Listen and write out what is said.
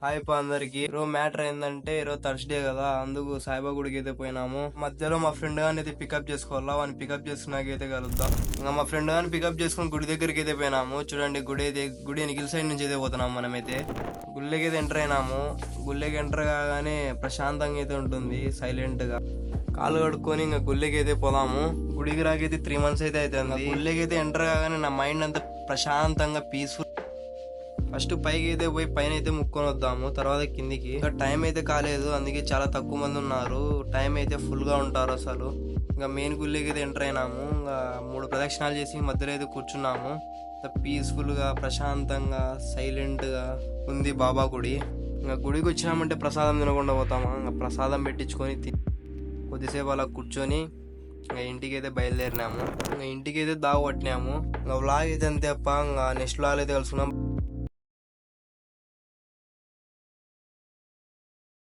Hi పా అందరికి. ఈరోజు మ్యాటర్ ఏంటంటే ఈరోజు థర్స్డే కదా, అందుకు సాయిబాబా గుడికి అయితే పోయినాము. మధ్యలో మా ఫ్రెండ్ గాని అయితే పికప్ చేసుకోవాలా, వాడిని పికప్ చేసుకున్నాకైతే కలుద్దాం. ఇంకా మా ఫ్రెండ్ గాని పికప్ చేసుకుని గుడి దగ్గరికి అయితే పోయినాము. చూడండి గుడి నిఖిల్ సైడ్ నుంచి అయితే పోతున్నాం. మనమైతే గుళ్ళకి అయితే ఎంటర్ అయినాము. గుళ్ళకి ఎంటర్ కాగానే ప్రశాంతంగా అయితే ఉంటుంది, సైలెంట్ గా. కాలు కడుక్కొని ఇంకా గుళ్ళకి అయితే పోదాము. గుడికి రాకైతే 3 months అయితే అవుతుంది. గుళ్ళకి అయితే ఎంటర్ కాగానే నా మైండ్ అంతా ప్రశాంతంగా పీస్ఫుల్. ఫస్ట్ పైకి అయితే పోయి పైన అయితే ముక్కొని వద్దాము, తర్వాత కిందికి. ఇంకా టైం అయితే కాలేదు, అందుకే చాలా తక్కువ మంది ఉన్నారు. టైం అయితే ఫుల్ గా ఉంటారు అసలు. ఇంకా మెయిన్ గుళ్ళకి అయితే ఎంటర్ అయినాము. ఇంకా 3 ప్రదక్షిణాలు చేసి మధ్యలో అయితే కూర్చున్నాము. పీస్ఫుల్ గా ప్రశాంతంగా సైలెంట్ గా ఉంది బాబా గుడి. ఇంకా గుడికి వచ్చినామంటే ప్రసాదం తినకుండా పోతామా? ఇంకా ప్రసాదం పెట్టించుకొని కొద్దిసేపు అలా కూర్చొని ఇంకా ఇంటికి అయితే బయలుదేరినాము. ఇంకా ఇంటికి అయితే దావ పట్టినాము. ఇంకా వ్లాగ్ అయితే అంతే అప్ప. ఇంకా నెక్స్ట్ వ్లాగ్ అయితే కలుసుకున్నాం.